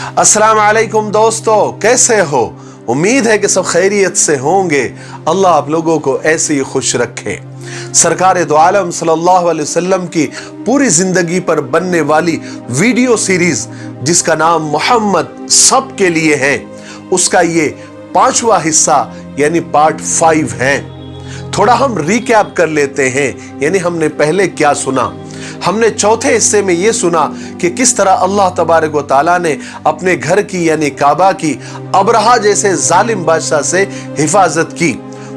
अस्सलाम वालेकुम दोस्तों, कैसे हो? उम्मीद है कि सब खैरियत से होंगे। अल्लाह आप लोगों को ऐसे ही खुश रखे। सरकार दो आलम सल्लल्लाहु अलैहि वसल्लम की पूरी जिंदगी पर बनने वाली वीडियो सीरीज जिसका नाम मोहम्मद सब के लिए है, उसका ये 5वां हिस्सा यानी पार्ट 5 है। थोड़ा हम रिकैप कर लेते हैं, यानी हमने पहले क्या सुना। हमने चौथे हिस्से में यह सुना कि किस तरह अल्लाह तबारक व तआला ने अपने घर की यानी काबा की अबरहा जैसे जालिम बादशाह से हिफाजत की,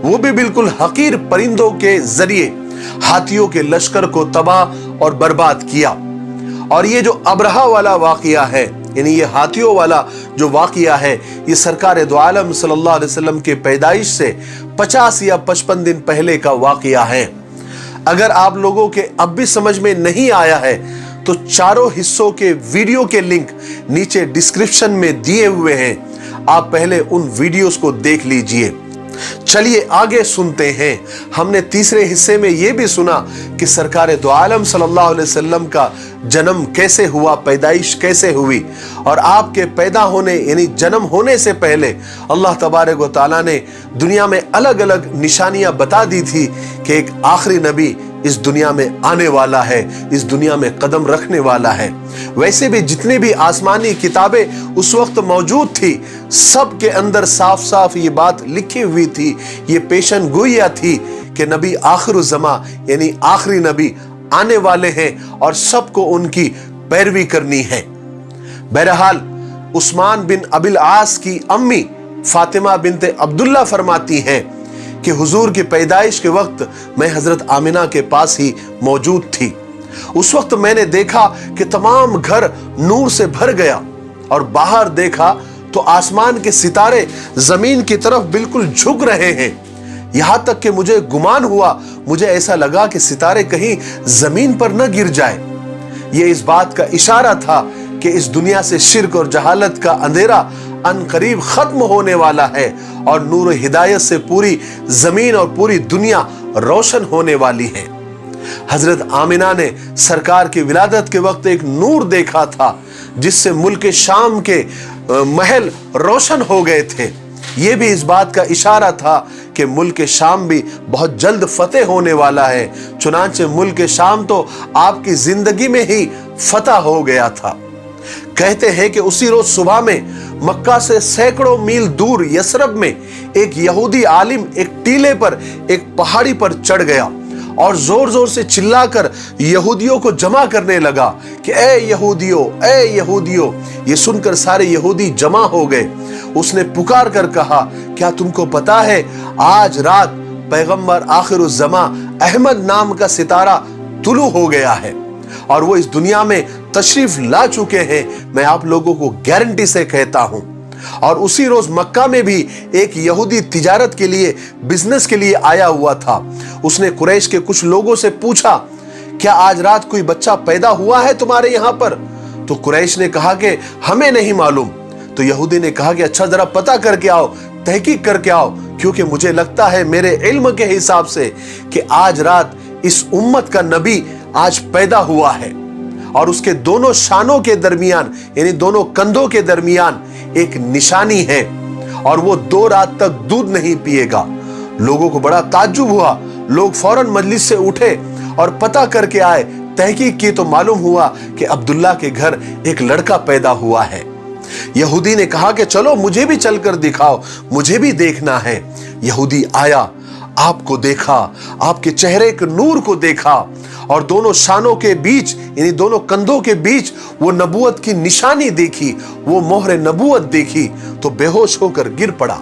वो भी बिल्कुल हकीर परिंदों के जरिए हाथियों के लश्कर को तबाह और बर्बाद किया। और ये जो अबरहा वाला वाकया है, यानी ये हाथियों वाला जो वाकया है, ये सरकार दो आलम सल्लल्लाहु अलैहि वसल्लम के पैदाइश से 50 या 55 दिन पहले का वाकया है। अगर आप लोगों के अब भी समझ में नहीं आया है तो चारों हिस्सों के वीडियो के लिंक नीचे डिस्क्रिप्शन में दिए हुए हैं, आप पहले उन वीडियोस को देख लीजिए। चलिए आगे सुनते हैं। हमने तीसरे हिस्से में यह भी सुना कि सरकार दो आलम सल्लल्लाहु अलैहि वसल्लम का जन्म कैसे हुआ, पैदाइश कैसे हुई, और आपके पैदा होने यानी जन्म होने से पहले अल्लाह तबारक व तआला ने दुनिया में अलग अलग निशानियां बता दी थी कि एक आखिरी नबी इस दुनिया में आने वाला है, इस दुनिया में कदम रखने वाला है। वैसे भी जितनी भी आसमानी किताबें उस वक्त मौजूद थी, सब के अंदर साफ साफ ये बात लिखी हुई थी, ये पेशन गोइया थी कि नबी आखिरुज़्ज़मा यानी आखिरी नबी आने वाले हैं और सबको उनकी पैरवी करनी है। बहरहाल उस्मान बिन अबिल आस की अम्मी फातिमा बिनते अब्दुल्ला फरमाती हैं कि हुजूर की पैदाइश के वक्त मैं हजरत आमिना के पास ही मौजूद थी। उस वक्त मैंने देखा कि तमाम घर नूर से भर गया और बाहर देखा तो आसमान के सितारे जमीन की तरफ बिल्कुल झुक रहे हैं। यहां तक कि मुझे गुमान हुआ, मुझे ऐसा लगा कि सितारे कहीं जमीन पर न गिर जाए। यह इस बात का इशारा था कि इस दुनिया से शिर्क और जहालत का अंधेरा अनकरीब खत्म होने वाला है और नूर हिदायत से पूरी जमीन और पूरी दुनिया रोशन होने वाली है। हजरत आमिना ने सरकार की विलादत के वक्त एक नूर देखा था जिससे मुल्क शाम के महल रोशन हो गए थे। यह भी इस बात का इशारा था कि मुल्क शाम भी बहुत जल्द फतेह होने वाला है। चुनांचे मुल्क शाम तो आपकी जिंदगी में ही फतह हो गया था। कहते हैं कि उसी रोज सुबह में मक्का से सैकड़ों मील दूर यसरब में एक यहूदी आलिम एक टीले पर एक पहाड़ी पर चढ़ गया और जोर जोर से चिल्लाकर यहूदियों को जमा करने लगा कि ए यहूदियों, ए यहूदियों। ये सुनकर सारे यहूदी जमा हो गए। उसने पुकार कर कहा, क्या तुमको पता है आज रात पैगंबर आखिरुज़्ज़मा अहमद नाम का सितारा तुलू हो गया है और वो इस दुनिया में तशरीफ ला चुके हैं। मैं आप लोगों को गारंटी से कहता हूं। और उसी रोज मक्का में भी एक यहूदी तिजारत के लिए, बिजनेस के लिए आया हुआ था। उसने कुरैश के कुछ लोगों से पूछा, क्या आज रात कोई बच्चा पैदा हुआ है तुम्हारे यहां पर? तो कुरैश ने कहा कि हमें नहीं मालूम। तो यहूदी ने कहा कि अच्छा जरा पता करके आओ, तहकीक करके आओ, क्योंकि मुझे लगता है मेरे इल्म के हिसाब से कि आज रात इस उम्मत का नबी आज पैदा हुआ है। और उसके दोनों शानों के दरमियान यानी दोनों कंधों के दरमियान एक निशानी है और वो 2 रात तक दूध नहीं पिएगा। लोगों को बड़ा ताज्जुब हुआ। लोग फौरन मजलिस से उठे और पता करके आए। तहकीक की तो मालूम हुआ कि अब्दुल्ला के घर एक लड़का पैदा हुआ है। यहूदी ने कहा कि चलो मुझे भी चलकर दिखाओ, मुझे भी देखना है। यहूदी आया, आपको देखा, आपके चेहरे के नूर को देखा और दोनों शानों के बीच यानी दोनों कंधों के बीच वो नबूवत की निशानी देखी, वो मोहर नबूवत देखी तो बेहोश होकर गिर पड़ा।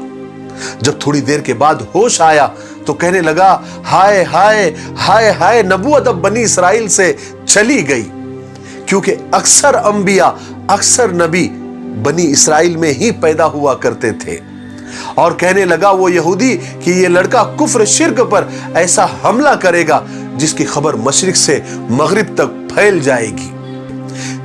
जब थोड़ी देर के बाद होश आया तो कहने लगा, हाय हाय हाय हाय, नबूवत अब बनी इसराइल से चली गई। क्योंकि अक्सर अंबिया, अक्सर नबी बनी इसराइल में ही पैदा हुआ करते थे। और कहने लगा वो यहूदी कि ये लड़का कुफ्र शिर्क पर ऐसा हमला करेगा जिसकी खबर मशरिक से मगरिब तक फैल जाएगी।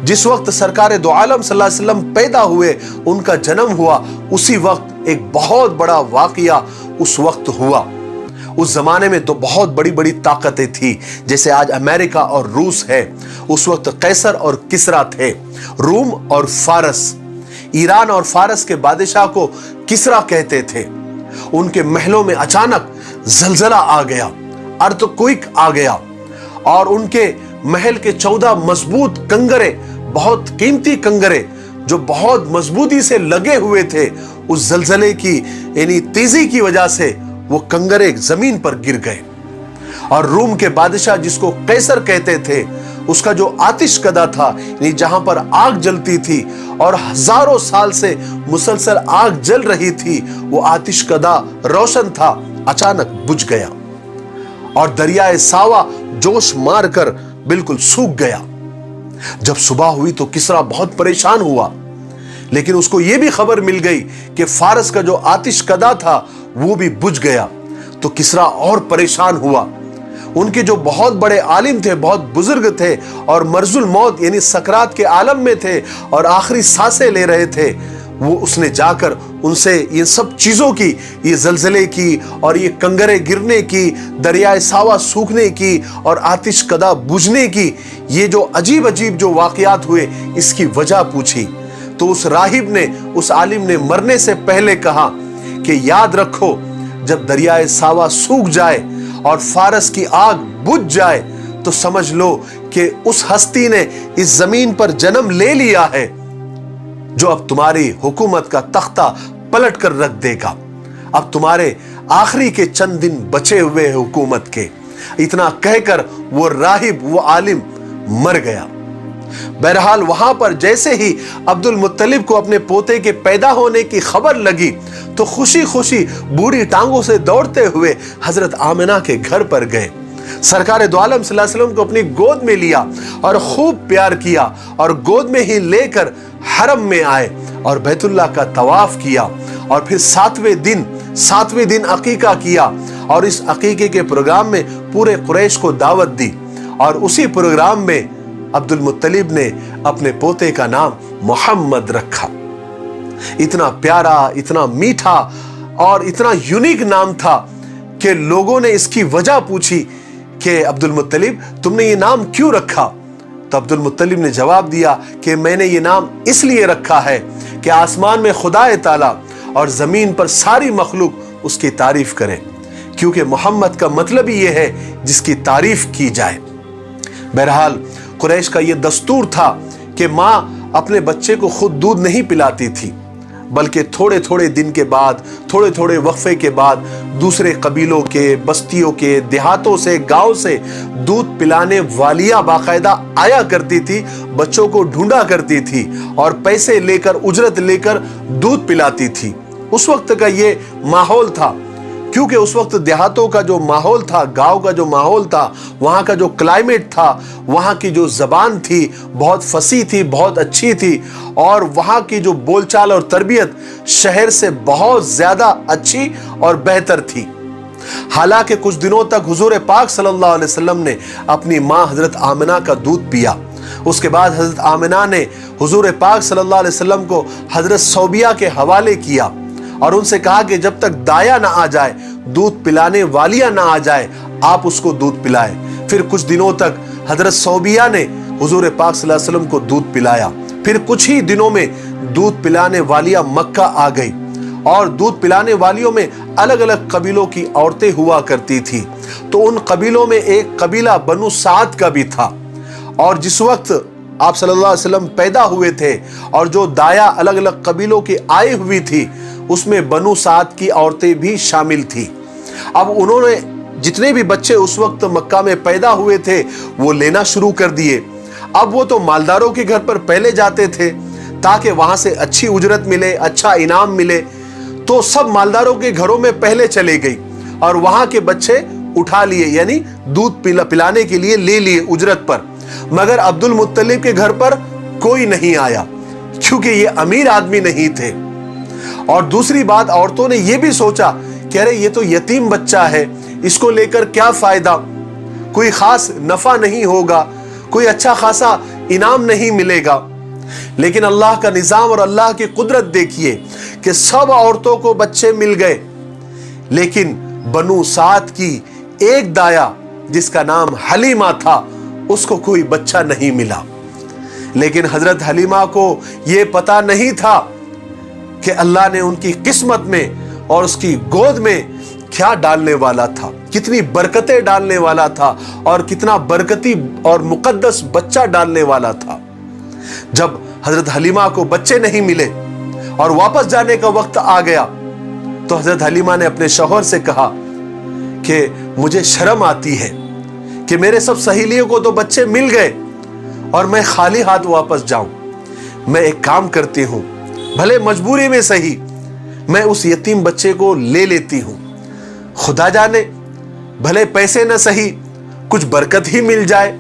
जिस वक्त सरकार दो आलम सल्लल्लाहु अलैहि वसल्लम पैदा हुए, उनका जन्म हुआ, उसी वक्त एक बहुत बड़ा वाकया उस वक्त हुआ। उस जमाने में तो बहुत बड़ी बड़ी ताकतें थी, जैसे आज अमेरिका और रूस है। उस वक्त कैसर और किसरा थे, रूम और फारस। ईरान और फारस के बादशाह को किसरा कहते थे। उनके महलों में अचानक जलजला आ गया, अर्थक्वेक आ गया और उनके महल के 14 मजबूत कंगरे, बहुत कीमती कंगरे जो बहुत मजबूती से लगे हुए थे, उस जलजले की यानी तेजी की वजह से वो कंगरे जमीन पर गिर गए। और रूम के बादशाह जिसको कैसर कहते थे, उसका जो आतिश कदा था यानी जहां पर आग जलती थी और हजारों साल से मुसलसल आग जल रही थी, वो आतिश कदा रोशन था, अचानक बुझ गया और दरियाए सावा जोश मारकर बिल्कुल सूख गया। जब सुबह हुई तो किसरा बहुत परेशान हुआ, लेकिन उसको यह भी खबर मिल गई कि फारस का जो आतिश कदा था वो भी बुझ गया। तो किसरा और परेशान हुआ। उनके जो बहुत बड़े आलिम थे, बहुत बुजुर्ग थे और मर्जुल मौत यानी सकरात के आलम में थे और आखिरी सांसें ले रहे थे, वो उसने जाकर उनसे ये सब चीजों की, ये जलजले की और ये कंगरे गिरने की, दरियाए सावा सूखने की और आतिश कदा बुझने की, ये जो अजीब अजीब जो वाकयात हुए, इसकी वजह पूछी। तो उस राहिब ने, उस आलिम ने मरने से पहले कहा कि याद रखो, जब दरियाए सावा सूख जाए और फारस की आग बुझ जाए तो समझ लो कि उस हस्ती ने इस जमीन पर जन्म ले लिया है जो अब तुम्हारी हुकूमत का तख्ता पलट कर रख देगा। अब तुम्हारे आखिरी के चंद दिन बचे हुए हुकूमत के। इतना कहकर वो राहिब, वो आलिम मर गया। बहरहाल वहां पर जैसे ही अब्दुल मुत्तलिब को अपने पोते के पैदा होने की खबर लगी तो खुशी खुशी बूढ़ी टांगों से दौड़ते हुए हजरत आमिना के घर पर गए। सरकार दो आलम सल्लल्लाहु अलैहि वसल्लम को अपनी गोद में लिया और खूब प्यार किया और गोद में ही लेकर हरम में आए और बैतुल्लाह का तवाफ किया और फिर सातवें दिन अकीका किया और इस अकीके के प्रोग्राम में पूरे कुरैश को दावत दी और उसी प्रोग्राम में अब्दुल मुत्तलिब ने अपने पोते का नाम मोहम्मद रखा। इतना प्यारा, इतना मीठा और इतना यूनिक नाम था कि लोगों ने इसकी वजह पूछी कि अब्दुल मुत्तलिब, तुमने ये नाम क्यों रखा? तो अब्दुल मुत्तलिब ने जवाब दिया कि मैंने ये नाम इसलिए रखा है कि आसमान में खुदाए ताला और जमीन पर सारी मखलूक उसकी तारीफ करे, क्योंकि मोहम्मद का मतलब ही यह है जिसकी तारीफ की जाए। बहरहाल कुरैश का यह दस्तूर था कि माँ अपने बच्चे को खुद दूध नहीं पिलाती थी, बल्कि थोड़े थोड़े दिन के बाद, थोड़े थोड़े वक्फे के बाद दूसरे कबीलों के, बस्तियों के, देहातों से, गांव से दूध पिलाने वालियां बाकायदा आया करती थी, बच्चों को ढूंढा करती थी और पैसे लेकर, उजरत लेकर दूध पिलाती थी। उस वक्त का ये माहौल था, क्योंकि उस वक्त देहातों का जो माहौल था, गांव का जो माहौल था, वहां का जो क्लाइमेट था, वहां की जो जबान थी बहुत फसी थी, बहुत अच्छी थी और वहां की जो बोलचाल और तरबियत शहर से बहुत ज्यादा अच्छी और बेहतर थी। हालांकि कुछ दिनों तक हुजूर पाक सल्लल्लाहु अलैहि वसल्लम ने अपनी मां हजरत आमिना का दूध पिया। उसके बाद हजरत आमिना ने हुजूर पाक सल्लल्लाहु अलैहि वसल्लम को हजरत सौबिया के हवाले किया और उनसे कहा कि जब तक दाया ना आ जाए, दूध पिलाने वालियां ना आ जाए, आप उसको दूध पिलाएं। फिर कुछ दिनों तक हजरत सौबिया ने हुजूर पाक सल्लल्लाहु अलैहि वसल्लम को दूध पिलाया। फिर कुछ ही दिनों में दूध पिलाने वालियां मक्का आ गई और दूध पिलाने वालियों में अलग अलग कबीलों की औरतें हुआ करती थी। तो उन कबीलों में एक कबीला बनु साद का भी था और जिस वक्त आप सल्लल्लाहु अलैहि वसल्लम पैदा हुए थे और जो दाया अलग अलग कबीलों की आई हुई थी, उसमें बनु साद की औरतें भी शामिल थी। अब उन्होंने जितने भी बच्चे उस वक्त मक्का में पैदा हुए थे वो लेना शुरू कर दिए। अब वो तो मालदारों के घर पर पहले जाते थे ताकि वहां से अच्छी उजरत मिले, अच्छा इनाम मिले। तो सब मालदारों के घरों में पहले चले गई और वहां के बच्चे उठा लिए, यानी दूध पिलाने के लिए ले लिए उजरत पर। मगर अब्दुल मुत्तलिब के घर पर कोई नहीं आया क्योंकि ये अमीर आदमी नहीं थे। और दूसरी बात, औरतों ने यह भी सोचा कि अरे ये तो यतीम बच्चा है, इसको लेकर क्या फायदा, कोई खास नफा नहीं होगा, कोई अच्छा खासा इनाम नहीं मिलेगा। लेकिन अल्लाह का निजाम और अल्लाह की कुदरत देखिए कि सब औरतों को बच्चे मिल गए, लेकिन बनु साद की एक दाया जिसका नाम हलीमा था, उसको कोई बच्चा नहीं मिला। लेकिन हजरत हलीमा को यह पता नहीं था, کہ اللہ نے ان کی قسمت میں اور اس کی گود میں کیا ڈالنے والا تھا، کتنی برکتیں ڈالنے والا تھا اور کتنا برکتی اور مقدس بچہ ڈالنے والا تھا۔ جب حضرت حلیمہ کو بچے نہیں ملے اور واپس جانے کا وقت آ گیا تو حضرت حلیمہ نے اپنے شوہر سے کہا کہ مجھے شرم آتی ہے کہ میرے سب سہیلیوں کو تو بچے مل گئے اور میں خالی ہاتھ واپس جاؤں۔ میں ایک کام کرتی ہوں، بھلے مجبوری میں صحیح میں اس یتیم بچے کو لے لیتی ہوں، خدا جانے بھلے پیسے نہ صحیح کچھ برکت ہی مل جائے۔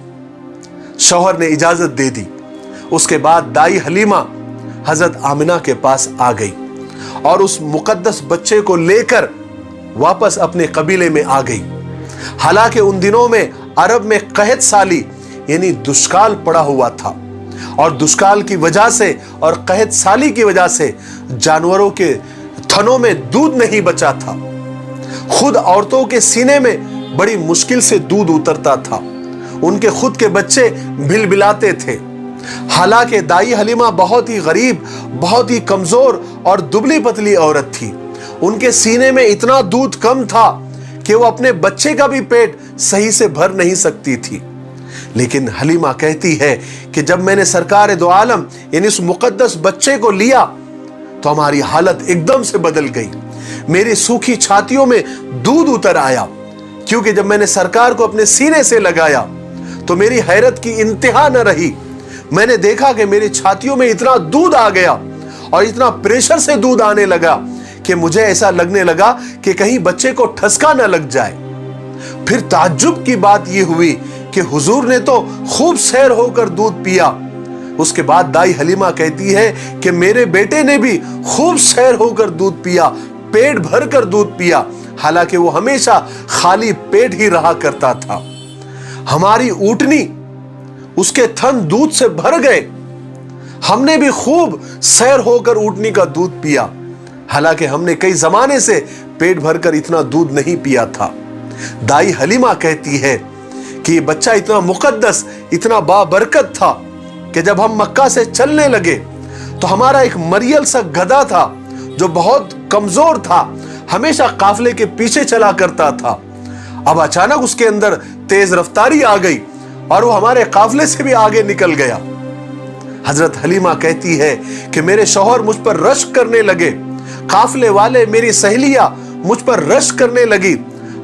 شوہر نے اجازت دے دی۔ اس کے بعد دائی حلیمہ حضرت آمنہ کے پاس آ گئی اور اس مقدس بچے کو لے کر واپس اپنے قبیلے میں آ گئی۔ حالانکہ ان دنوں میں عرب میں قحط سالی یعنی دشکال پڑا ہوا تھا، اور دشکال کی وجہ سے اور قحط سالی کی وجہ سے جانوروں کے تھنوں میں دودھ نہیں بچا تھا، خود عورتوں کے سینے میں بڑی مشکل سے دودھ اترتا تھا، ان کے خود کے بچے بل بلاتے تھے۔ حالانکہ دائی حلیمہ بہت ہی غریب، بہت ہی کمزور اور دبلی پتلی عورت تھی، ان کے سینے میں اتنا دودھ کم تھا کہ وہ اپنے بچے کا بھی پیٹ صحیح سے بھر نہیں سکتی تھی۔ لیکن حلیمہ کہتی ہے کہ جب میں نے سرکار دو عالم یعنی اس مقدس بچے کو لیا تو ہماری حالت ایک دم سے بدل گئی، میری سوکھی چھاتیوں میں دودھ اتر آیا، کیونکہ جب میں نے سرکار کو اپنے سینے سے لگایا تو میری حیرت کی انتہا نہ رہی۔ میں نے دیکھا کہ میری چھاتیوں میں اتنا دودھ آ گیا اور اتنا پریشر سے دودھ آنے لگا کہ مجھے ایسا لگنے لگا کہ کہیں بچے کو ٹھسکا نہ لگ جائے۔ پھر تعجب کی بات یہ ہوئی کہ حضور نے تو خوب سیر ہو کر دودھ پیا۔ اس کے بعد دائی حلیمہ کہتی ہے کہ میرے بیٹے نے بھی خوب سیر ہو کر دودھ پیا، پیٹ بھر کر دودھ پیا، حالانکہ وہ ہمیشہ خالی پیٹ ہی رہا کرتا تھا۔ ہماری اونٹنی اس کے تھن دودھ سے بھر گئے، ہم نے بھی خوب سیر ہو کر اونٹنی کا دودھ پیا، حالانکہ ہم نے کئی زمانے سے پیٹ بھر کر اتنا دودھ نہیں پیا تھا۔ دائی حلیمہ کہتی ہے کہ یہ بچہ اتنا مقدس، اتنا بابرکت تھا کہ جب ہم مکہ سے چلنے لگے تو ہمارا ایک مریل سا گدھا تھا جو بہت کمزور تھا، ہمیشہ قافلے کے پیچھے چلا کرتا تھا۔ اب اچانک اس کے اندر تیز رفتاری آ گئی اور وہ ہمارے قافلے سے بھی آگے نکل گیا۔ حضرت حلیمہ کہتی ہے کہ میرے شوہر مجھ پر رشک کرنے لگے، قافلے والے میری سہیلیاں مجھ پر رشک کرنے لگی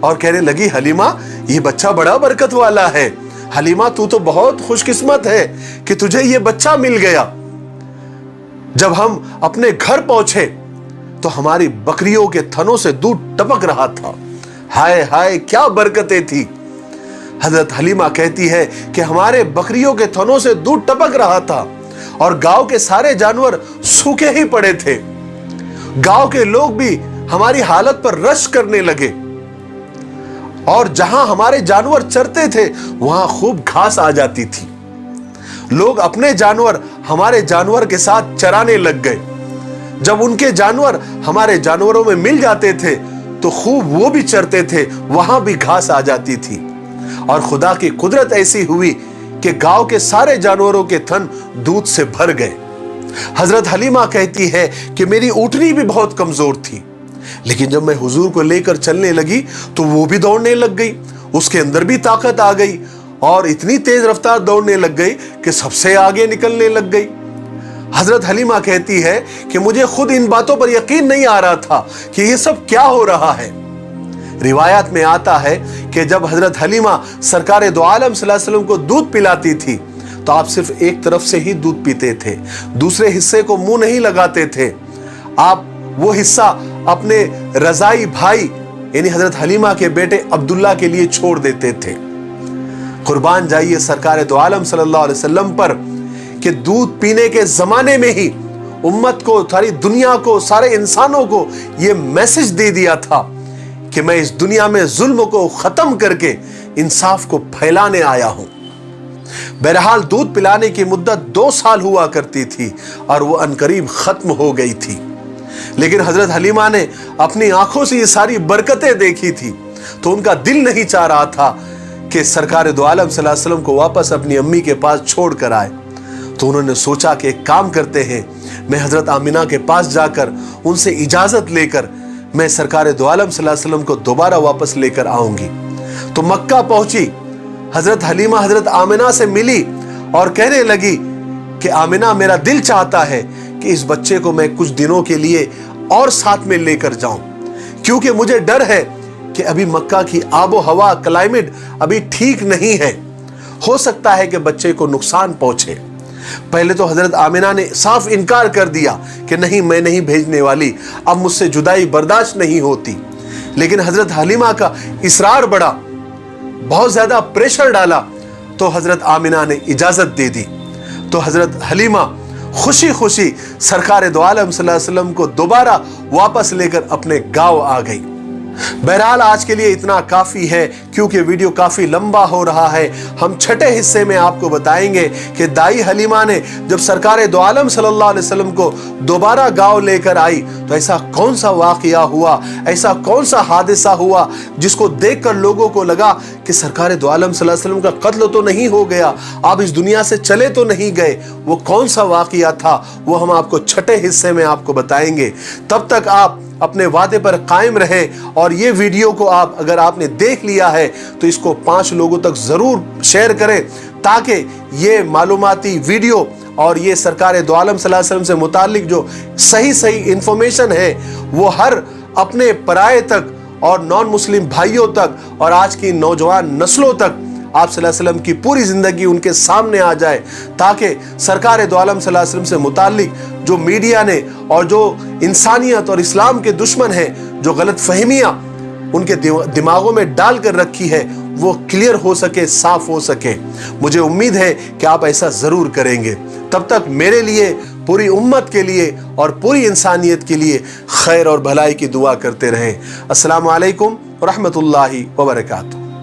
اور کہنے لگی حلیمہ یہ بچہ بڑا برکت والا ہے، حلیمہ تو بہت خوش قسمت ہے کہ تجھے یہ بچہ مل گیا۔ جب ہم اپنے گھر پہنچے تو ہماری بکریوں کے تھنوں سے دودھ ٹپک رہا تھا، ہائے ہائے کیا برکتیں تھی۔ حضرت حلیمہ کہتی ہے کہ ہمارے بکریوں کے تھنوں سے دودھ ٹپک رہا تھا اور گاؤں کے سارے جانور سوکھے ہی پڑے تھے، گاؤں کے لوگ بھی ہماری حالت پر رشک کرنے لگے، اور جہاں ہمارے جانور چرتے تھے وہاں خوب گھاس آ جاتی تھی، لوگ اپنے جانور ہمارے جانور کے ساتھ چرانے لگ گئے، جب ان کے جانور ہمارے جانوروں میں مل جاتے تھے تو خوب وہ بھی چرتے تھے، وہاں بھی گھاس آ جاتی تھی، اور خدا کی قدرت ایسی ہوئی کہ گاؤں کے سارے جانوروں کے تھن دودھ سے بھر گئے۔ حضرت حلیمہ کہتی ہے کہ میری اونٹنی بھی بہت کمزور تھی، لیکن جب میں حضور کو لے کر چلنے لگی تو وہ بھی دوڑنے لگ گئی، اس کے اندر بھی طاقت آ گئی اور اتنی تیز رفتار دوڑنے لگ گئی کہ سب سے آگے نکلنے لگ گئی۔ حضرت حلیمہ کہتی ہے کہ مجھے خود ان باتوں پر یقین نہیں آ رہا تھا کہ یہ سب کیا ہو رہا ہے۔ روایات میں آتا ہے کہ جب حضرت حلیمہ سرکار دو عالم صلی اللہ علیہ وسلم کو دودھ پلاتی تھی تو آپ صرف ایک طرف سے ہی دودھ پیتے تھے، دوسرے حصے کو منہ نہیں لگاتے تھے، آپ وہ حصہ اپنے رضائی بھائی یعنی حضرت حلیمہ کے بیٹے عبداللہ کے لیے چھوڑ دیتے تھے۔ قربان جائیے سرکار دو عالم صلی اللہ علیہ وسلم پر کہ دودھ پینے کے زمانے میں ہی امت کو، ساری دنیا کو، سارے انسانوں کو یہ میسج دے دیا تھا کہ میں اس دنیا میں ظلم کو ختم کر کے انصاف کو پھیلانے آیا ہوں۔ بہرحال دودھ پلانے کی مدت 2 سال ہوا کرتی تھی اور وہ عنقریب ختم ہو گئی تھی، لیکن حضرت حلیمہ نے اپنی آنکھوں سے یہ ساری برکتیں دیکھی تھی تو ان کا دل نہیں چاہ رہا تھا کہ سرکار دو عالم صلی اللہ علیہ وسلم کو واپس اپنی امی کے پاس چھوڑ کر آئے، तो उन्होंने सोचा कि एक काम करते हैं, मैं हज़रत आमिना के पास जाकर उनसे इजाज़त लेकर मैं सरकार दो आलम सल्लल्लाहु अलैहि वसल्लम को दोबारा वापस लेकर आऊँगी। तो मक्का पहुँची, हज़रत हलीमा हज़रत आमिना से मिली और कहने लगी कि आमिना, मेरा दिल चाहता है कि इस बच्चे को मैं कुछ दिनों के लिए और साथ में लेकर जाऊं, क्योंकि मुझे डर है कि अभी मक्का की आबो हवा, क्लाइमेट अभी ठीक नहीं है, हो सकता है कि बच्चे को नुकसान पहुंचे। पहले तो हजरत आमिना ने साफ इनकार कर दिया कि नहीं, मैं नहीं भेजने वाली, अब मुझसे जुदाई बर्दाश्त नहीं होती। लेकिन हजरत हलीमा का इसरार बढ़ा, बहुत ज्यादा प्रेशर डाला, तो हजरत आमिना ने इजाजत दे दी। तो हजरत हलीमा खुशी खुशी सरकार दो आलम सल्लल्लाहु अलैहि वसल्लम को दोबारा वापस लेकर अपने गांव आ गई। बहरहाल आज के लिए इतना काफी है, क्योंकि वीडियो काफी लंबा हो रहा है। हम छठे हिस्से में आपको बताएंगे कि दाई हलीमा ने जब सरकार दो आलम सल्लल्लाहु अलैहि वसल्लम को दोबारा गांव लेकर आई तो ऐसा कौन सा वाकया हुआ, ऐसा कौन सा हादसा हुआ जिसको देखकर लोगों को लगा कि सरकार दो आलम सल्लल्लाहु अलैहि वसल्लम का कत्ल तो नहीं हो गया, आप इस दुनिया से चले तो नहीं गए। वो कौन सा वाकया था, वो हम आपको छठे हिस्से में आपको बताएंगे। तब तक आप अपने वादे पर कायम रहे और ये वीडियो को आप अगर आपने देख लिया है तो इसको 5 लोगों तक जरूर शेयर करें, ताकि ये मालूमाती वीडियो और ये सरकार दो आलम सल्लल्लाहु अलैहि वसल्लम से मुतालिक जो सही इंफॉर्मेशन है वो हर अपने पराये तक और नॉन मुस्लिम भाइयों तक और आज की नौजवान नस्लों तक आप सल्लल्लाहु अलैहि वसल्लम की पूरी जिंदगी उनके सामने आ जाए, ताकि सरकार दो आलम सल्लल्लाहु अलैहि वसल्लम से मुतालिक जो मीडिया ने और जो इंसानियत और इस्लाम के दुश्मन हैं, जो गलत फहमियाँ उनके दिमागों में डाल कर रखी है, वो क्लियर हो सके, साफ हो सके। मुझे उम्मीद है कि आप ऐसा ज़रूर करेंगे। तब तक मेरे लिए, पूरी उम्मत के लिए और पूरी इंसानियत के लिए खैर और भलाई की दुआ करते रहें। अस्सलामु अलैकुम व रहमतुल्लाहि व बरकातुहू।